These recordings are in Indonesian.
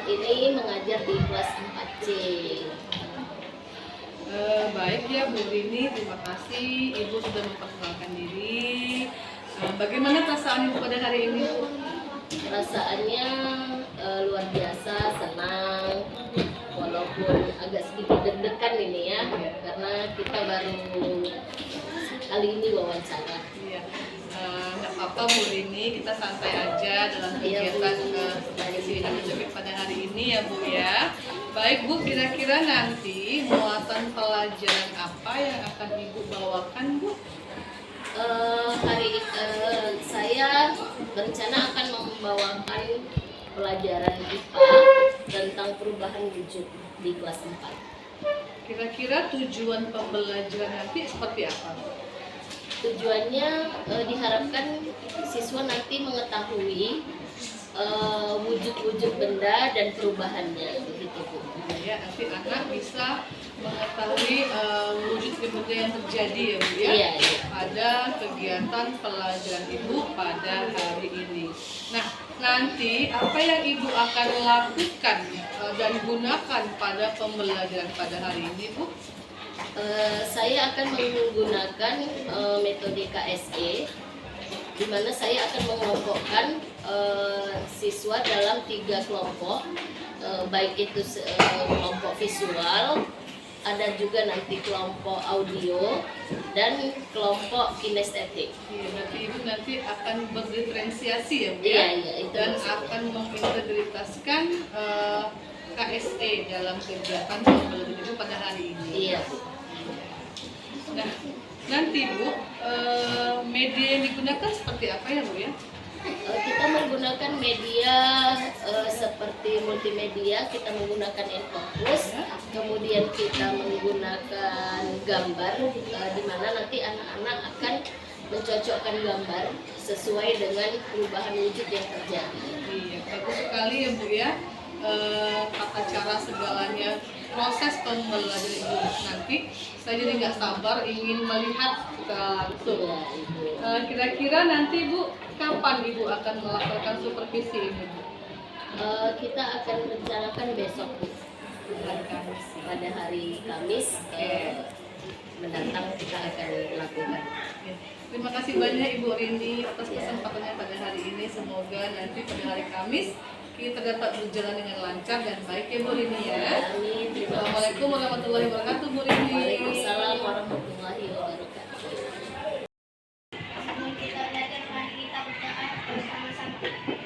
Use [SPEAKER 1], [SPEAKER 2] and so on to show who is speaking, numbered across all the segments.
[SPEAKER 1] ini mengajar di kelas 4C.
[SPEAKER 2] Baik ya Bu Rini, terima kasih Ibu sudah memperkenalkan diri. Bagaimana perasaan Ibu pada hari ini?
[SPEAKER 1] Perasaannya luar biasa, senang, walaupun agak sedikit deg-degan ini ya, karena kita baru kali ini wawancara.
[SPEAKER 2] Iya. Nggak apa-apa Bu Rini, kita santai aja dalam kegiatan Sisi Akademik pada hari ini ya Bu ya. Baik Bu, kira-kira nanti muatan pelajaran apa yang akan Ibu bawakan Bu?
[SPEAKER 1] Saya berencana akan membawakan pelajaran IPA tentang perubahan wujud di kelas 4.
[SPEAKER 2] Kira-kira tujuan pembelajaran nanti seperti apa?
[SPEAKER 1] Tujuannya diharapkan siswa nanti mengetahui wujud-wujud benda dan perubahannya, begitu Bu.
[SPEAKER 2] Ya, nanti anak bisa mengetahui wujud benda yang terjadi ya Bu ya,
[SPEAKER 1] Iya.
[SPEAKER 2] pada kegiatan pelajaran Ibu pada hari ini. Nah, nanti apa yang Ibu akan lakukan dan gunakan pada pembelajaran pada hari ini Bu?
[SPEAKER 1] Saya akan menggunakan metode KSE, di mana saya akan mengelompokkan siswa dalam 3 kelompok, baik itu kelompok visual, ada juga nanti kelompok audio dan kelompok kinestetik.
[SPEAKER 2] Iya, berarti Ibu nanti akan berdiferensiasi ya Bu ya?
[SPEAKER 1] Iya, itu
[SPEAKER 2] dan
[SPEAKER 1] maksudnya.
[SPEAKER 2] akan mengintegritaskan KSE dalam kegiatan pembelajaran Ibu pada hari ini.
[SPEAKER 1] Iya Bu.
[SPEAKER 2] Nah, nanti Bu, media yang digunakan seperti apa ya Bu ya?
[SPEAKER 1] Kita menggunakan media seperti multimedia, kita menggunakan infocus, kemudian kita menggunakan gambar, di mana nanti anak-anak akan mencocokkan gambar sesuai dengan perubahan wujud yang terjadi.
[SPEAKER 2] Iya, bagus sekali ya Bu ya. Tata cara segalanya, proses pembelajaran Ibu nanti, saya jadi nggak sabar ingin melihat langsung.
[SPEAKER 1] Ya, Ibu.
[SPEAKER 2] Kira-kira nanti Bu, kapan Ibu akan melakukan supervisi ini Bu?
[SPEAKER 1] Kita akan rencanakan besok Bu.
[SPEAKER 2] Hari Kamis.
[SPEAKER 1] Pada hari Kamis mendatang kita akan lakukan.
[SPEAKER 2] Ya. Terima kasih banyak Ibu Rini atas kesempatannya pada hari ini. Semoga nanti pada hari Kamis kita dapat berjalan dengan lancar dan baik ya Bu Rini ya.
[SPEAKER 1] Amin. Terima kasih.
[SPEAKER 2] Assalamualaikum warahmatullahi wabarakatuh Bu Rini.
[SPEAKER 1] Waalaikumsalam warahmatullahi wabarakatuh.
[SPEAKER 3] Kita belajar mari kita berdoa bersama-sama.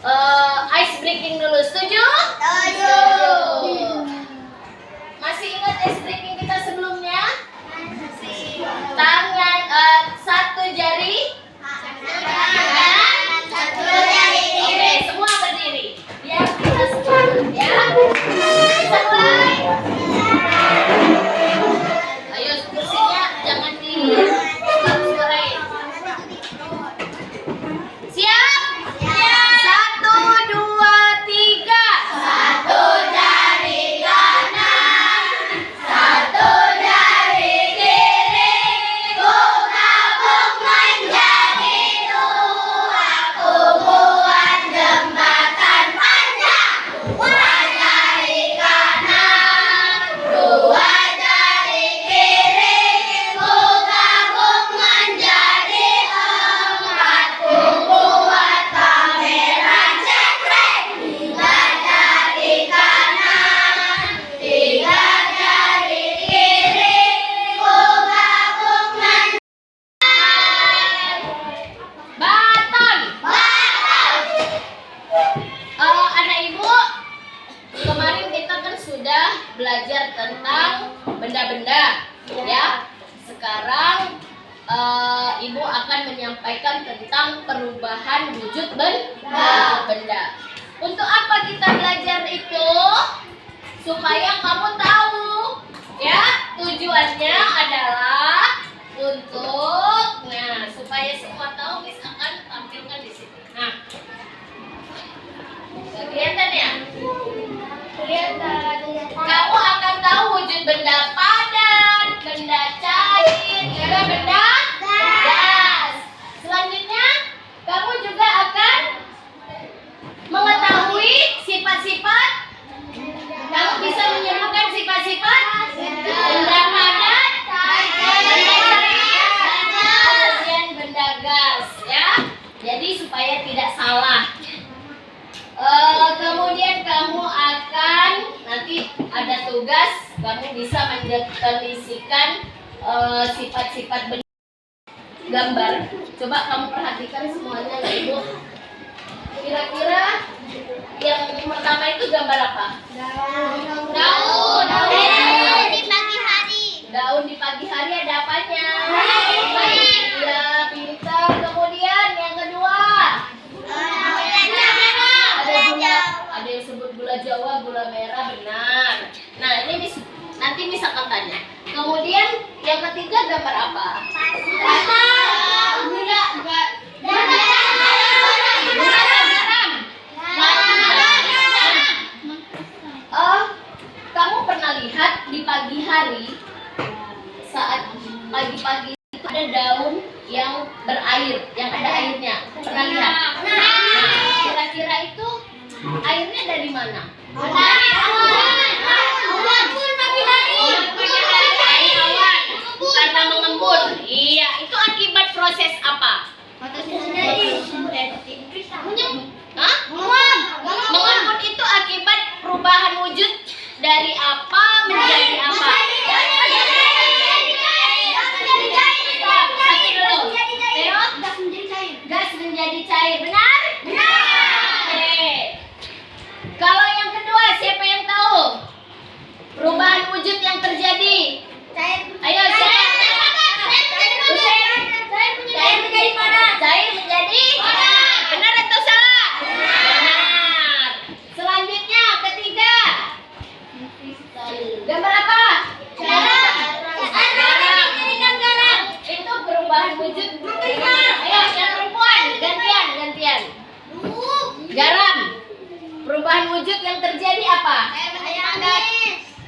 [SPEAKER 1] ice breaking dulu. Setuju? Masih ingat ice breaking kita sebelumnya? Tangan satu jari. Oke, semua berdiri. Biar kita semangat ya. Kita mulai. Ayo kursinya jangan di suarain. Siap? Satu, dua, tiga. Satu jari kanan, satu jari kiri. Gabung menjadi dua. Aku buat jembatan panjang. Dua jari kanan, dua jari kiri. Gabung menjadi empat. Ku buat kamera cekrek. Tiga jari kanan, tiga jari kiri. Gabung menjadi baton. Anak ibu, kemarin kita kan sudah belajar tentang benda-benda, ya. Sekarang ibu akan menyampaikan tentang perubahan wujud benda. Untuk apa kita belajar itu? Supaya kamu tahu, ya. Tujuannya adalah untuk, supaya semua tahu, Miss akan tampilkan di sini. Nah, kelihatan ya? Kamu akan tahu wujud benda padat, benda cair, juga benda gas. Selanjutnya, kamu juga akan mengetahui sifat-sifat. Kamu bisa menyebutkan sifat-sifat benda padat, benda cair, kemudian benda gas, ya. Jadi supaya tidak salah. Kemudian kamu akan nanti ada tugas, kamu bisa mendefinisikan sifat-sifat benda gambar. Coba kamu perhatikan semuanya ya ibu. Kira-kira yang pertama itu gambar apa? Daun. Daun di pagi hari ada apanya? Ya, pintar. Kemudian yang kedua ada yang sebut gula Jawa, gula merah, benar. Nah, ini nanti misalkan tanya. Kemudian yang ketiga gambar apa? Kamu pernah lihat di pagi hari saat pagi-pagi itu ada daun yang berair, yang ada airnya. Pernah lihat? Nah, kira-kira itu airnya dari mana? Air awan karena mengembun. Iya, itu akibat proses apa? Mengembun itu akibat perubahan wujud dari apa menjadi apa? Gas menjadi cair. Benar? Oke. Kalau yang kedua, siapa yang tahu perubahan wujud yang terjadi? Ayo, siapa? Cair menjadi padat. Cair menjadi padat. Benar atau salah? Benar. Selanjutnya, ketiga. Gambar apa? Garam. Itu perubahan wujud. Ayo, yang perempuan, gantian. Garam. Perubahan wujud yang terjadi apa?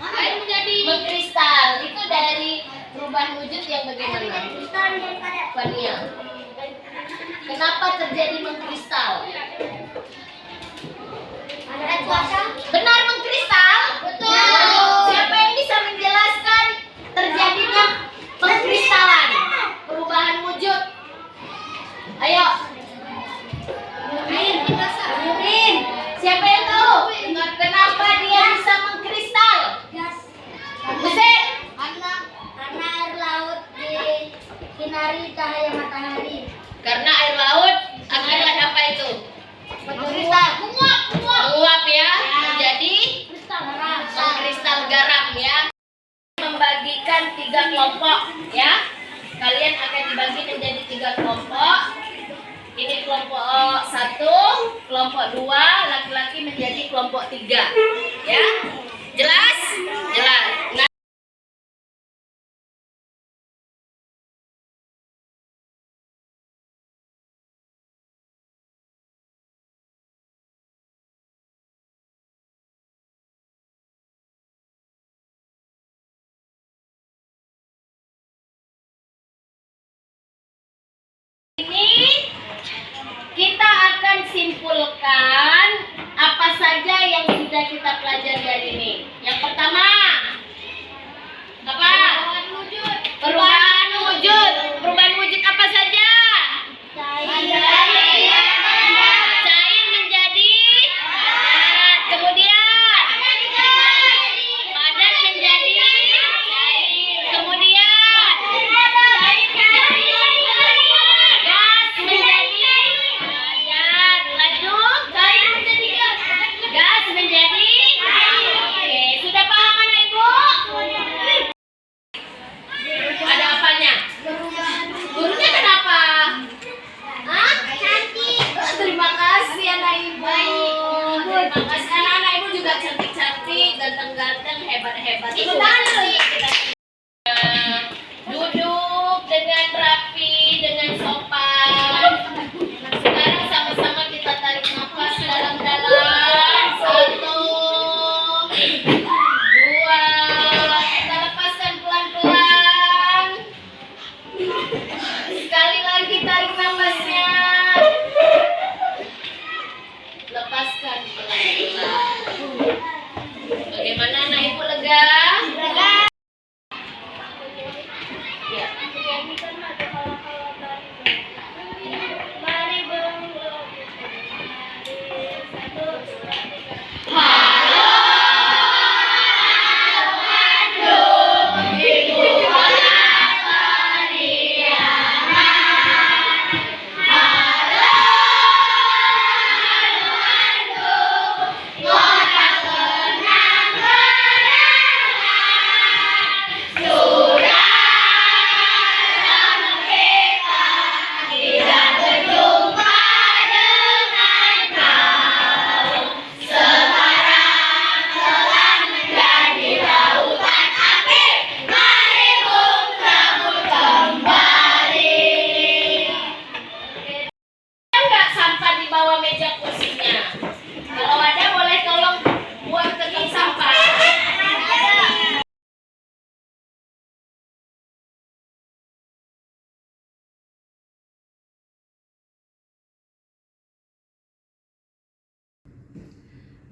[SPEAKER 1] Air menjadi mengkristal. Itu dari perubahan wujud yang bagaimana? Fania. Kenapa terjadi mengkristal? Benar, mengkristal? Betul. Siapa yang bisa menjelaskan terjadinya pengkristalan? Perubahan wujud. Ayo. Siapa yang tahu? Kenapa dia bisa mengkristal? Buset.
[SPEAKER 3] Karena air laut disinari cahaya matahari.
[SPEAKER 1] Karena air laut akibat apa itu? 3 kelompok ya. Kalian akan dibagi menjadi 3 kelompok. Ini kelompok 1, kelompok 2, laki-laki menjadi kelompok 3 ya. Jelas? Jelas. Nah, ini kita akan simpulkan apa saja yang sudah kita pelajari hari ini. Yang pertama, apa? Perubahan wujud. Perubahan wujud apa saja? Cair menjadi padat. Kemudian padat menjadi cair. Kemudian gas menjadi padat. Lanjut. Gas menjadi cair. Oke, sudah paham anak ibu? Ada apanya? Gurunya kenapa? Hah?
[SPEAKER 3] Cantik.
[SPEAKER 1] Terima kasih anak ibu. Terima kasih anak-anak ibu juga cantik-cantik, ganteng-ganteng, hebat-hebat.
[SPEAKER 3] Ibu tahu ya?
[SPEAKER 1] Duduk dengan rapi, dengan sopan. Sekarang sama-sama kita tarik nafas dalam-dalam. 1, 2, kita lepaskan pelan-pelan. Sekali lagi tarik nafasnya. Lepaskan pelan-pelan. Bagaimana anak ibu, lega? Lega. Ya.
[SPEAKER 3] Mari berlomba.
[SPEAKER 1] Enggak sampah di bawah meja kursinya. Kalau ada boleh tolong buang ke tong sampah.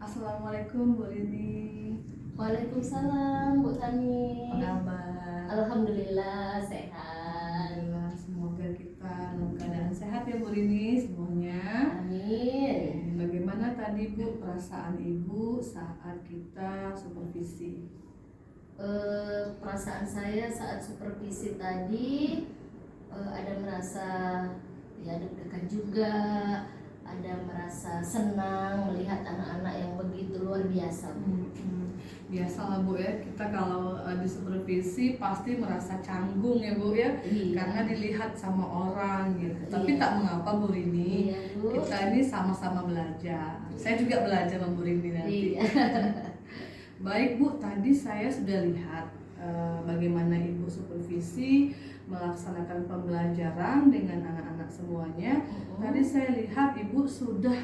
[SPEAKER 2] Assalamualaikum Bu Rini.
[SPEAKER 1] Waalaikumsalam Bu Tani.
[SPEAKER 2] Apa kabar?
[SPEAKER 1] Alhamdulillah sehat.
[SPEAKER 2] Alhamdulillah, semoga kita dalam keadaan sehat ya Bu Rini semuanya.
[SPEAKER 1] Amin.
[SPEAKER 2] Bagaimana tadi Bu perasaan Ibu saat kita supervisi?
[SPEAKER 1] Perasaan saya saat supervisi tadi ada merasa ya deg-degan juga, ada merasa senang melihat anak-anak yang begitu luar biasa.
[SPEAKER 2] Biasalah Bu ya, kita kalau di supervisi pasti merasa canggung ya Bu ya,
[SPEAKER 1] Iya.
[SPEAKER 2] karena dilihat sama orang gitu. Tapi
[SPEAKER 1] Iya.
[SPEAKER 2] tak mengapa Bu Rini,
[SPEAKER 1] Iya, Bu.
[SPEAKER 2] kita ini sama-sama belajar. Saya juga belajar sama Bu Rini nanti.
[SPEAKER 1] Iya.
[SPEAKER 2] Baik Bu, tadi saya sudah lihat bagaimana Ibu supervisi melaksanakan pembelajaran dengan anak-anak semuanya. Tadi saya lihat Ibu sudah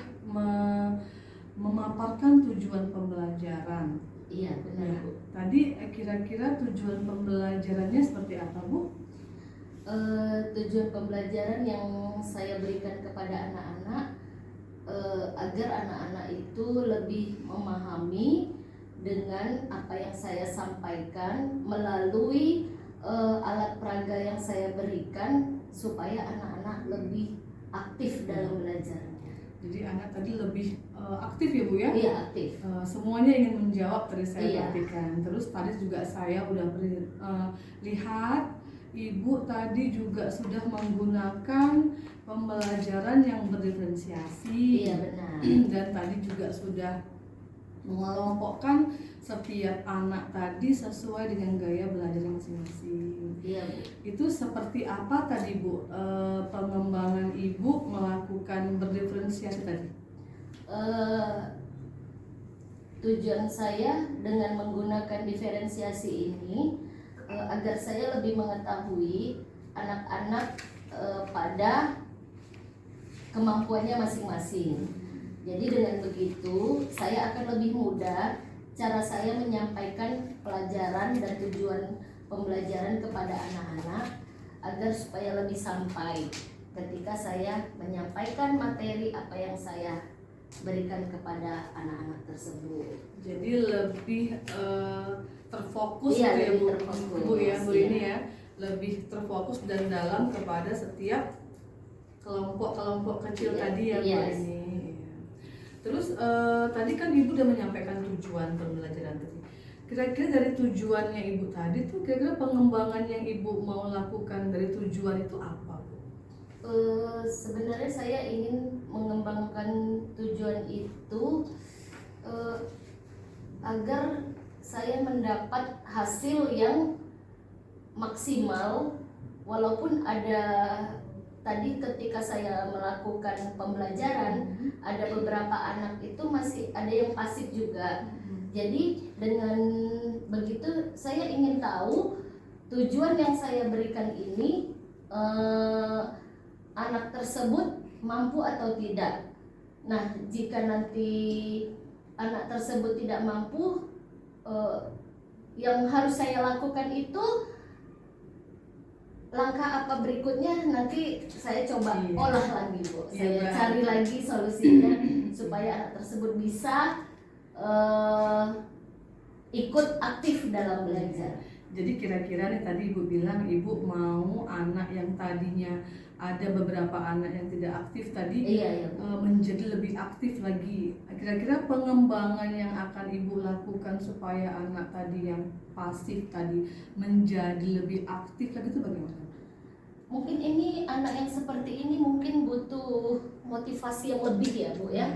[SPEAKER 2] memaparkan tujuan pembelajaran.
[SPEAKER 1] Iya, benar Bu.
[SPEAKER 2] Tadi kira-kira tujuan pembelajarannya seperti apa Bu?
[SPEAKER 1] Tujuan pembelajaran yang saya berikan kepada anak-anak agar anak-anak itu lebih memahami dengan apa yang saya sampaikan melalui alat peraga yang saya berikan supaya anak-anak lebih aktif dalam belajarnya.
[SPEAKER 2] Jadi anak tadi lebih aktif ya Bu ya?
[SPEAKER 1] Iya, aktif.
[SPEAKER 2] Semuanya ingin menjawab tadi saya
[SPEAKER 1] Iya.
[SPEAKER 2] perhatikan. Terus tadi juga saya udah lihat Ibu tadi juga sudah menggunakan pembelajaran yang berdiferensiasi.
[SPEAKER 1] Iya, benar.
[SPEAKER 2] Dan tadi juga sudah mengelompokkan setiap anak tadi sesuai dengan gaya belajar masing-masing.
[SPEAKER 1] Iya, Bu.
[SPEAKER 2] Itu seperti apa tadi, Bu, pengembangan Ibu melakukan berdiferensiasi tadi?
[SPEAKER 1] Tujuan saya dengan menggunakan diferensiasi ini agar saya lebih mengetahui anak-anak pada kemampuannya masing-masing. Jadi dengan begitu saya akan lebih mudah cara saya menyampaikan pelajaran dan tujuan pembelajaran kepada anak-anak agar supaya lebih sampai ketika saya menyampaikan materi apa yang saya berikan kepada anak-anak tersebut.
[SPEAKER 2] Jadi lebih terfokus
[SPEAKER 1] Iya,
[SPEAKER 2] gitu ya,
[SPEAKER 1] lebih
[SPEAKER 2] Bu,
[SPEAKER 1] terfokus,
[SPEAKER 2] Bu ya, Bu
[SPEAKER 1] iya.
[SPEAKER 2] ini ya, lebih terfokus dan dalam kepada setiap kelompok-kelompok kecil
[SPEAKER 1] Iya,
[SPEAKER 2] tadi ya, Bu
[SPEAKER 1] yes.
[SPEAKER 2] ini. Iya. Terus tadi kan Ibu udah menyampaikan tujuan pembelajaran tadi. Kira-kira dari tujuannya Ibu tadi tuh kira-kira pengembangan yang Ibu mau lakukan dari tujuan itu apa, Bu?
[SPEAKER 1] Sebenarnya saya ingin mengembangkan tujuan itu agar saya mendapat hasil yang maksimal, walaupun ada tadi ketika saya melakukan pembelajaran ada beberapa anak itu masih ada yang pasif juga. Jadi dengan begitu saya ingin tahu tujuan yang saya berikan ini anak tersebut mampu atau tidak. Nah, jika nanti anak tersebut tidak mampu, yang harus saya lakukan itu langkah apa berikutnya nanti saya coba olah lagi, Bu. Saya cari lagi solusinya supaya anak tersebut bisa ikut aktif dalam belajar.
[SPEAKER 2] Jadi kira-kira nih tadi Ibu bilang Ibu mau anak yang tadinya ada beberapa anak yang tidak aktif tadi
[SPEAKER 1] Iya.
[SPEAKER 2] Menjadi lebih aktif lagi. Kira-kira pengembangan yang akan Ibu lakukan supaya anak tadi yang pasif tadi menjadi lebih aktif lagi itu bagaimana?
[SPEAKER 1] Mungkin ini anak yang seperti ini mungkin butuh motivasi yang lebih ya, Bu ya.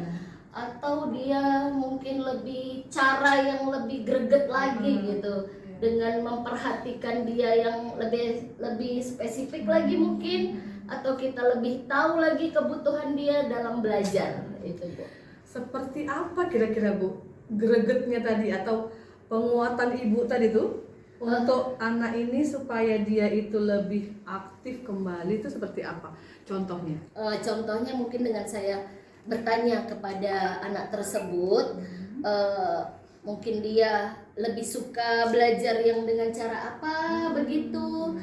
[SPEAKER 1] Atau dia mungkin lebih cara yang lebih greget lagi gitu, dengan memperhatikan dia yang lebih spesifik lagi mungkin, atau kita lebih tahu lagi kebutuhan dia dalam belajar itu, Bu.
[SPEAKER 2] Seperti apa kira-kira, Bu, gregetnya tadi atau penguatan Ibu tadi tuh untuk anak ini supaya dia itu lebih aktif kembali itu seperti apa contohnya?
[SPEAKER 1] Contohnya mungkin dengan saya bertanya kepada anak tersebut, mungkin dia lebih suka belajar yang dengan cara apa begitu,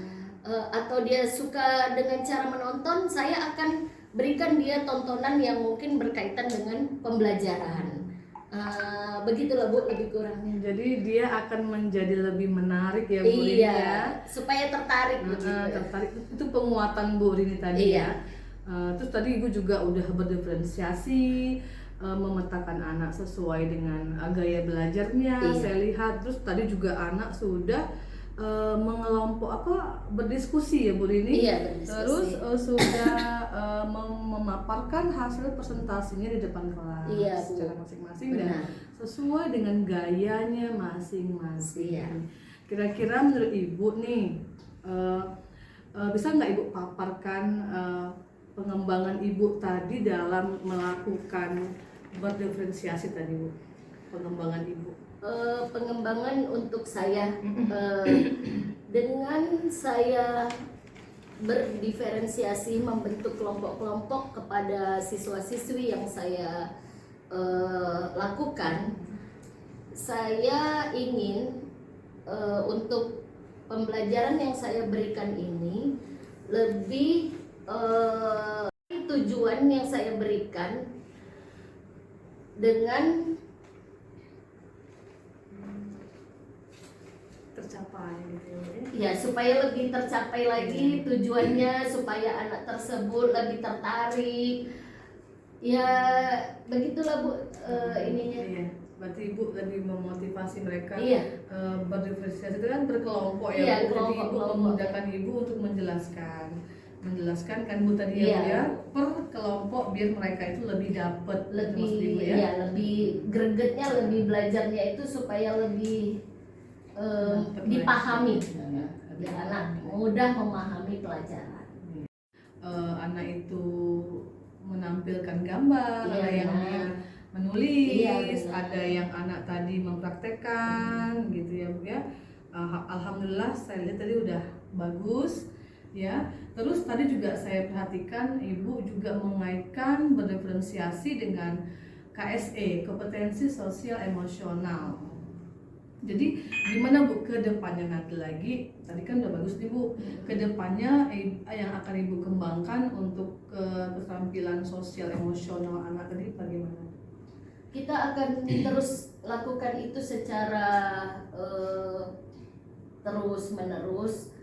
[SPEAKER 1] atau dia suka dengan cara menonton, saya akan berikan dia tontonan yang mungkin berkaitan dengan pembelajaran. Begitulah, Bu, lebih kurangnya.
[SPEAKER 2] Jadi dia akan menjadi lebih menarik ya, Bu Rini
[SPEAKER 1] Iya,
[SPEAKER 2] ya.
[SPEAKER 1] supaya tertarik begitu.
[SPEAKER 2] Tertarik itu penguatan Bu Rini tadi
[SPEAKER 1] Iya.
[SPEAKER 2] ya. Terus tadi Ibu juga udah berdiferensiasi, memetakan anak sesuai dengan gaya belajarnya.
[SPEAKER 1] Iya.
[SPEAKER 2] Saya lihat terus tadi juga anak sudah mengelompok berdiskusi ya Bu Rini.
[SPEAKER 1] Iya, berdiskusi.
[SPEAKER 2] Terus sudah memaparkan hasil presentasinya di depan kelas
[SPEAKER 1] Iya, Bu.
[SPEAKER 2] secara masing-masing
[SPEAKER 1] Benar.
[SPEAKER 2] dan sesuai dengan gayanya masing-masing.
[SPEAKER 1] Iya.
[SPEAKER 2] Kira-kira menurut Ibu nih bisa nggak Ibu paparkan pengembangan Ibu tadi dalam melakukan berdiferensiasi tadi, Bu? Pengembangan Ibu.
[SPEAKER 1] Pengembangan untuk saya dengan saya berdiferensiasi, membentuk kelompok-kelompok kepada siswa-siswi yang saya lakukan, saya ingin untuk pembelajaran yang saya berikan ini lebih tujuan yang saya berikan dengan
[SPEAKER 2] tercapai gitu
[SPEAKER 1] ya, supaya lebih tercapai lagi tujuannya, supaya anak tersebut lebih tertarik ya, begitulah, Bu, ininya.
[SPEAKER 2] Iya. Berarti Ibu lebih memotivasi mereka.
[SPEAKER 1] Iya.
[SPEAKER 2] Berdiferensiasi itu kan berkelompok ya,
[SPEAKER 1] Iya,
[SPEAKER 2] Bu. Jadi Ibu
[SPEAKER 1] kelompok-kelompok.
[SPEAKER 2] memudahkan Ibu untuk menjelaskan kan Bu tadi
[SPEAKER 1] Iya.
[SPEAKER 2] ya, per kelompok biar mereka itu lebih dapat
[SPEAKER 1] Lebih
[SPEAKER 2] maksud Ibu ya.
[SPEAKER 1] ya, lebih gregetnya, lebih belajarnya itu supaya lebih dipahami, biar anak mudah memahami pelajaran.
[SPEAKER 2] Anak itu menampilkan gambar,
[SPEAKER 1] Iya,
[SPEAKER 2] ada yang
[SPEAKER 1] benar.
[SPEAKER 2] dia menulis,
[SPEAKER 1] Iya, benar.
[SPEAKER 2] ada yang anak tadi mempraktekkan gitu ya Bu ya. Alhamdulillah saya lihat tadi udah bagus ya. Terus tadi juga saya perhatikan Ibu juga mengaitkan berdiferensiasi dengan KSE, kompetensi sosial emosional. Jadi gimana Bu ke depannya nanti lagi? Tadi kan udah bagus nih Bu. Ke depannya yang akan Ibu kembangkan untuk keterampilan sosial emosional anak tadi bagaimana?
[SPEAKER 1] Kita akan terus lakukan itu secara terus menerus.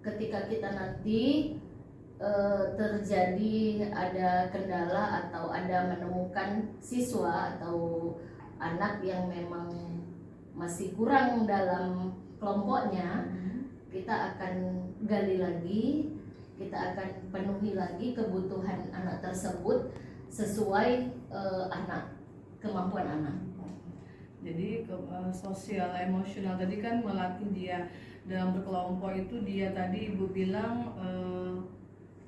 [SPEAKER 1] Ketika kita nanti terjadi ada kendala atau ada menemukan siswa atau anak yang memang masih kurang dalam kelompoknya, kita akan gali lagi, kita akan penuhi lagi kebutuhan anak tersebut sesuai kemampuan anak.
[SPEAKER 2] Jadi sosial emosional tadi kan melatih dia dalam berkelompok itu, dia tadi Ibu bilang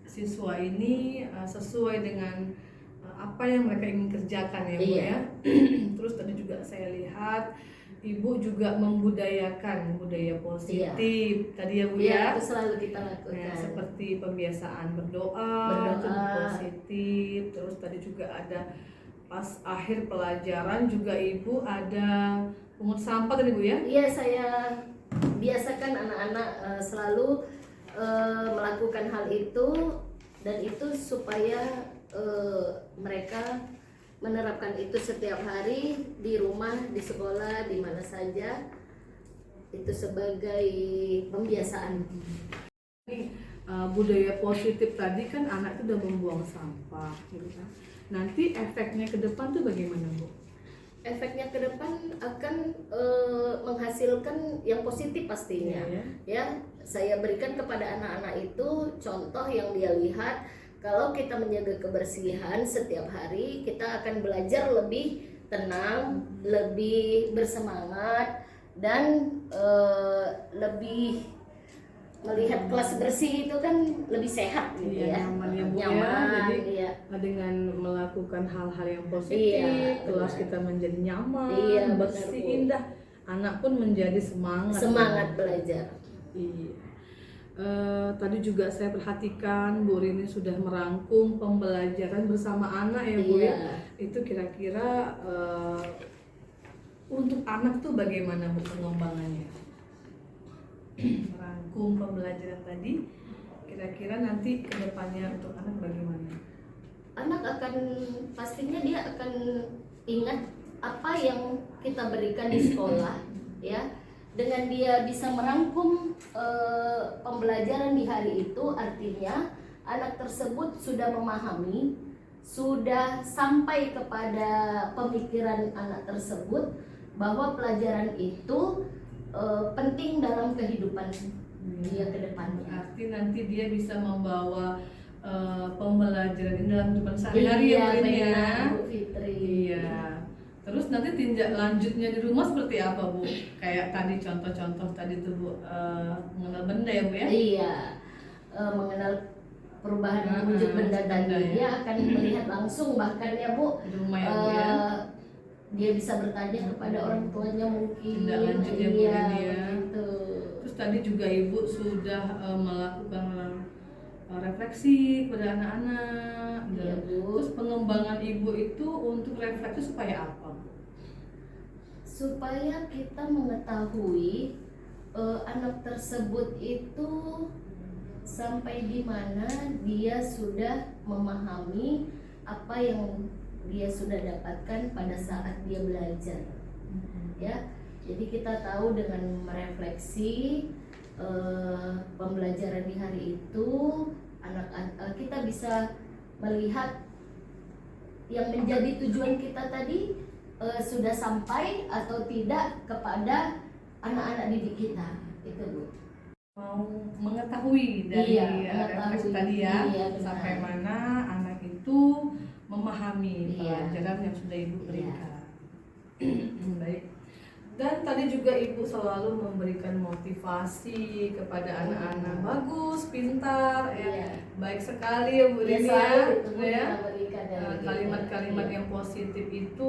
[SPEAKER 2] siswa ini sesuai dengan apa yang mereka ingin kerjakan ya Bu ya. Terus tadi juga saya lihat Ibu juga membudayakan budaya positif tadi ya Bu ya.
[SPEAKER 1] Itu selalu kita lakukan.
[SPEAKER 2] Nah, seperti pembiasaan berdoa, itu positif. Terus tadi juga ada pas akhir pelajaran juga Ibu ada pungut sampah tadi Bu ya?
[SPEAKER 1] Iya, saya biasakan anak-anak selalu melakukan hal itu, dan itu supaya mereka menerapkan itu setiap hari di rumah, di sekolah, di mana saja, itu sebagai pembiasaan.
[SPEAKER 2] Budaya positif tadi kan anak itu udah membuang sampah gitu kan. Nanti efeknya ke depan tuh bagaimana Bu?
[SPEAKER 1] Efeknya ke depan akan menghasilkan yang positif pastinya. Ya, saya berikan kepada anak-anak itu contoh yang dia lihat. Kalau kita menjaga kebersihan setiap hari, kita akan belajar lebih tenang, lebih bersemangat, dan lebih melihat kelas bersih itu kan lebih sehat gitu ya.
[SPEAKER 2] Nyaman ya Bu
[SPEAKER 1] Nyaman,
[SPEAKER 2] ya. Jadi
[SPEAKER 1] iya.
[SPEAKER 2] dengan melakukan hal-hal yang positif, kelas
[SPEAKER 1] benar.
[SPEAKER 2] kita menjadi nyaman,
[SPEAKER 1] Iya,
[SPEAKER 2] bersih,
[SPEAKER 1] benar, Bu.
[SPEAKER 2] indah. Anak pun menjadi
[SPEAKER 1] Semangat belajar.
[SPEAKER 2] Iya. Tadi juga saya perhatikan Bu Rini sudah merangkum pembelajaran bersama anak ya Bu ya. Itu kira-kira untuk anak tuh bagaimana Bu pengembangannya? Merangkum pembelajaran tadi, kira-kira nanti kedepannya untuk anak bagaimana?
[SPEAKER 1] Anak akan pastinya dia akan ingat apa yang kita berikan di sekolah, ya. Dengan dia bisa merangkum pembelajaran di hari itu, artinya anak tersebut sudah memahami, sudah sampai kepada pemikiran anak tersebut bahwa pelajaran itu penting dalam kehidupan dia ke depannya.
[SPEAKER 2] Arti nanti dia bisa membawa pembelajaran ini dalam kehidupan sehari-hari ya Bu Rini ya.
[SPEAKER 1] Bu Fitri.
[SPEAKER 2] Iya. Terus nanti tindak lanjutnya di rumah seperti apa Bu? Kayak tadi contoh-contoh tadi tuh Bu, mengenal benda ya Bu ya?
[SPEAKER 1] Iya, mengenal perubahan wujud benda tadi,
[SPEAKER 2] ya.
[SPEAKER 1] dia akan melihat langsung, bahkan ya Bu,
[SPEAKER 2] Di rumah ya Bu ya?
[SPEAKER 1] dia bisa bertanya kepada orang tuanya mungkin.
[SPEAKER 2] Tindak lanjut ya Bu
[SPEAKER 1] Iya,
[SPEAKER 2] Rini ya.
[SPEAKER 1] begitu.
[SPEAKER 2] Terus tadi juga Ibu sudah melakukan refleksi kepada anak-anak.
[SPEAKER 1] Iya, Bu.
[SPEAKER 2] Terus pengembangan Ibu itu untuk refleksi supaya apa Bu?
[SPEAKER 1] Supaya kita mengetahui anak tersebut itu sampai di mana dia sudah memahami apa yang dia sudah dapatkan pada saat dia belajar, ya. Jadi kita tahu dengan merefleksi pembelajaran di hari itu, anak-anak kita bisa melihat yang menjadi tujuan kita tadi sudah sampai atau tidak kepada anak-anak didik kita, itu Bu.
[SPEAKER 2] Mau mengetahui dari refleksi tadi ya,
[SPEAKER 1] benar.
[SPEAKER 2] sampai mana anak itu memahami
[SPEAKER 1] Iya.
[SPEAKER 2] pelajaran yang sudah Ibu berikan. Baik. Dan tadi juga Ibu selalu memberikan motivasi kepada anak-anak. Bagus, pintar, ya.
[SPEAKER 1] Iya.
[SPEAKER 2] Baik sekali ya Bu
[SPEAKER 1] Dia
[SPEAKER 2] Rini
[SPEAKER 1] selalu
[SPEAKER 2] ya.
[SPEAKER 1] itu Bu,
[SPEAKER 2] Ya.
[SPEAKER 1] memberikan yang begitu.
[SPEAKER 2] Kalimat-kalimat
[SPEAKER 1] Iya.
[SPEAKER 2] yang positif itu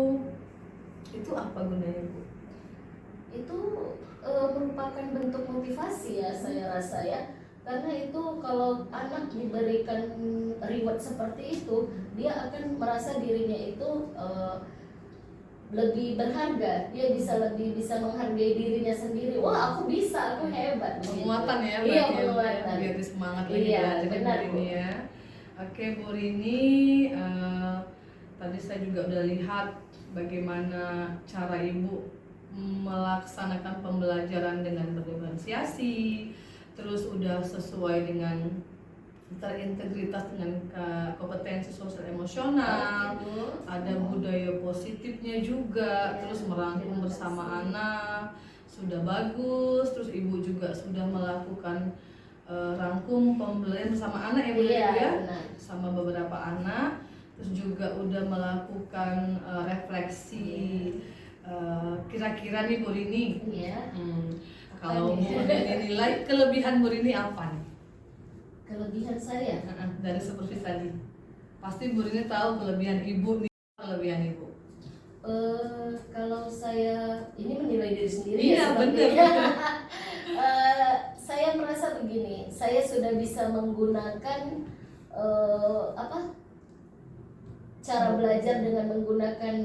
[SPEAKER 2] apa gunanya Bu?
[SPEAKER 1] Itu merupakan bentuk motivasi ya saya rasa ya, karena itu kalau anak diberikan reward seperti itu, dia akan merasa dirinya itu lebih berharga, dia lebih bisa menghargai dirinya sendiri. Wah, aku bisa, aku hebat.
[SPEAKER 2] Penguatan ya,
[SPEAKER 1] Iya,
[SPEAKER 2] berarti ya,
[SPEAKER 1] penguatan.
[SPEAKER 2] biar dia semangat lagi
[SPEAKER 1] Iya,
[SPEAKER 2] belajar ya,
[SPEAKER 1] benar,
[SPEAKER 2] Bu Rini
[SPEAKER 1] Bu.
[SPEAKER 2] ya. Oke Bu Rini, tadi saya juga udah lihat bagaimana cara Ibu melaksanakan pembelajaran dengan berdiferensiasi, terus udah sesuai dengan terintegritas dengan kompetensi sosial emosional, ada budaya positifnya juga, terus merangkum bersama anak, sudah bagus. Terus Ibu juga sudah melakukan rangkum pembelajaran bersama anak ya Bu
[SPEAKER 1] Iya,
[SPEAKER 2] ya,
[SPEAKER 1] benar.
[SPEAKER 2] sama beberapa anak, terus juga udah melakukan refleksi. Kira-kira nih Bu Rini,
[SPEAKER 1] Iya.
[SPEAKER 2] kalau Bu
[SPEAKER 1] nih?
[SPEAKER 2] Rini nilai kelebihan Bu Rini apa nih?
[SPEAKER 1] Kelebihan saya.
[SPEAKER 2] Dari seperti tadi, pasti Bu Rini tahu kelebihan Ibu nih. Kelebihan Ibu?
[SPEAKER 1] Kalau saya ini menilai diri sendiri
[SPEAKER 2] Iya,
[SPEAKER 1] ya sepertinya. Saya merasa begini, saya sudah bisa menggunakan cara belajar dengan menggunakan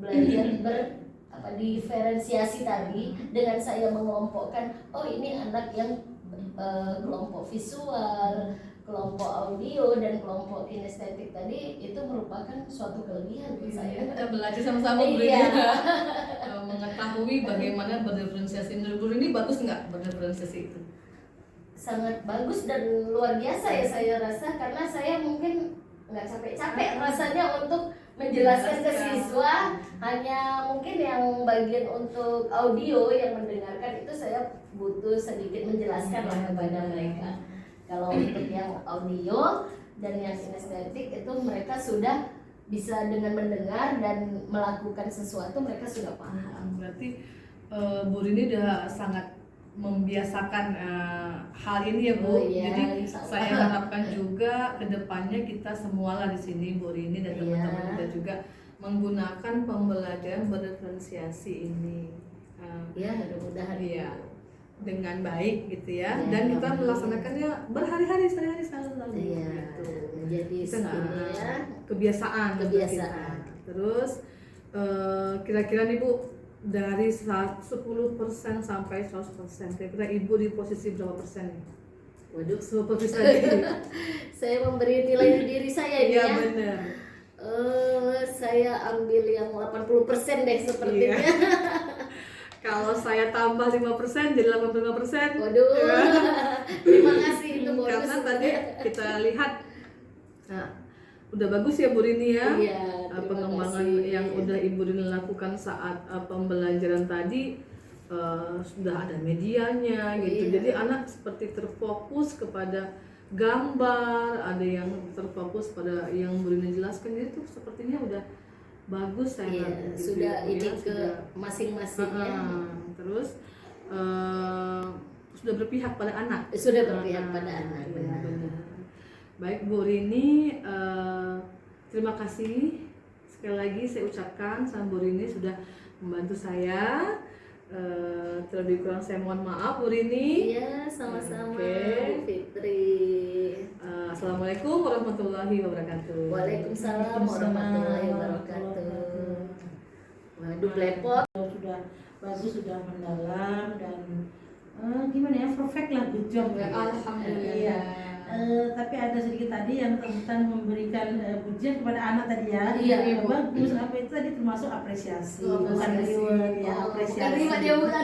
[SPEAKER 1] belajar diferensiasi tadi, dengan saya mengelompokkan, oh ini anak yang kelompok visual, kelompok audio, dan kelompok kinestetik tadi, itu merupakan suatu kelebihan buat saya.
[SPEAKER 2] Kita belajar sama-sama Bu Rini,
[SPEAKER 1] Iya.
[SPEAKER 2] mengetahui bagaimana berdiferensiasi. Menurut Bu Rini bagus nggak berdiferensiasi itu?
[SPEAKER 1] Sangat bagus dan luar biasa ya saya rasa, karena saya mungkin nggak capek-capek rasanya untuk menjelaskan ke siswa. Hanya mungkin yang bagian untuk audio yang mendengarkan itu saya butuh sedikit menjelaskan lah kepada mereka. Kalau untuk yang audio dan yang kinestetik itu mereka sudah bisa dengan mendengar dan melakukan sesuatu, mereka sudah paham.
[SPEAKER 2] Berarti Bu Rini udah sangat membiasakan hal ini ya Bu.
[SPEAKER 1] Oh, iya,
[SPEAKER 2] Jadi
[SPEAKER 1] insya Allah.
[SPEAKER 2] saya harapkan juga kedepannya kita semua lah di sini Bu Rini dan teman-teman
[SPEAKER 1] Iya.
[SPEAKER 2] kita juga menggunakan pembelajaran berdiferensiasi ini.
[SPEAKER 1] Ya, mudah-mudahan.
[SPEAKER 2] Iya, dengan baik gitu ya.
[SPEAKER 1] Iya,
[SPEAKER 2] Dan kita
[SPEAKER 1] amin.
[SPEAKER 2] melaksanakannya berhari-hari, sehari-hari selalu
[SPEAKER 1] Iya,
[SPEAKER 2] gitu.
[SPEAKER 1] menjadi
[SPEAKER 2] Kita nggak
[SPEAKER 1] ini ya.
[SPEAKER 2] kebiasaan untuk
[SPEAKER 1] Kebiasaan.
[SPEAKER 2] kita. Terus kira-kira nih Bu, dari 10% sampai 100%, kira-kira Ibu di posisi berapa persen nih?
[SPEAKER 1] Waduh,
[SPEAKER 2] Seperti tadi.
[SPEAKER 1] saya memberi nilai diri saya ini
[SPEAKER 2] Iya
[SPEAKER 1] ya.
[SPEAKER 2] benar.
[SPEAKER 1] Saya ambil yang 80% deh sepertinya.
[SPEAKER 2] Iya. Kalau saya tambah 5% jadi 85%.
[SPEAKER 1] Waduh. Terima kasih itu bonus.
[SPEAKER 2] Karena tadi kita lihat udah bagus ya Bu Rini ya.
[SPEAKER 1] Iya, terima
[SPEAKER 2] Pengembangan
[SPEAKER 1] kasih.
[SPEAKER 2] yang udah Ibu Rini lakukan saat pembelajaran tadi, sudah ada medianya gitu.
[SPEAKER 1] Iya.
[SPEAKER 2] Jadi anak seperti terfokus kepada gambar, ada yang terfokus pada yang Bu Rini jelaskan. Jadi itu sepertinya udah bagus saya
[SPEAKER 1] Iya,
[SPEAKER 2] lihat gitu
[SPEAKER 1] sudah
[SPEAKER 2] ya, Bu,
[SPEAKER 1] ini
[SPEAKER 2] ya,
[SPEAKER 1] ke
[SPEAKER 2] sudah.
[SPEAKER 1] masing-masingnya.
[SPEAKER 2] Terus sudah berpihak pada anak.
[SPEAKER 1] Sudah berpihak pada anak,
[SPEAKER 2] Iya,
[SPEAKER 1] benar.
[SPEAKER 2] benar. Baik Bu Rini, terima kasih sekali lagi saya ucapkan sama Bu Rini sudah membantu saya. Terlebih kurang saya mohon maaf Bu Rini.
[SPEAKER 1] Iya, sama-sama
[SPEAKER 2] Oke.
[SPEAKER 1] Bu Fitri.
[SPEAKER 2] Assalamualaikum warahmatullahi wabarakatuh.
[SPEAKER 1] Waalaikumsalam warahmatullahi wabarakatuh. Waduh, blepot.
[SPEAKER 4] Sudah bagus, sudah mendalam dan gimana ya, perfect lah, good job ya.
[SPEAKER 2] Alhamdulillah.
[SPEAKER 4] Iya. Tapi ada sedikit tadi yang tentang memberikan pujian kepada anak tadi ya.
[SPEAKER 1] Iya.
[SPEAKER 4] Bagus, apa itu tadi termasuk apresiasi,
[SPEAKER 1] Oh,
[SPEAKER 4] bukan
[SPEAKER 1] apresiasi.
[SPEAKER 4] reward ya,
[SPEAKER 1] Oh,
[SPEAKER 4] apresiasi.
[SPEAKER 1] bukan reward ya, bukan.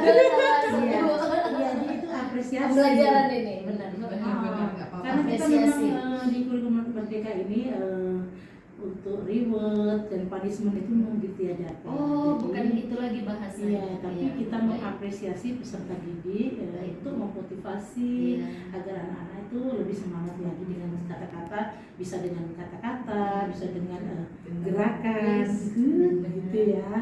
[SPEAKER 4] Iya, iya, jadi itu apresiasi.
[SPEAKER 1] Pembelajaran ini, benar.
[SPEAKER 2] Benar-benar nggak apa-apa.
[SPEAKER 4] Karena kita
[SPEAKER 1] Apresiasi.
[SPEAKER 4] memang di kurikulum Merdeka ini untuk reward dan punishment itu memang ditiadakan.
[SPEAKER 1] Oh,
[SPEAKER 4] Jadi,
[SPEAKER 1] bukan itu lagi bahasanya.
[SPEAKER 4] iya, tapi
[SPEAKER 1] Iya.
[SPEAKER 4] kita mengapresiasi peserta didik untuk memotivasi
[SPEAKER 1] Iya.
[SPEAKER 4] agar anak-anak itu lebih semangat lagi dengan kata-kata bisa dengan kata-kata, bisa dengan gerakan, gitu ya.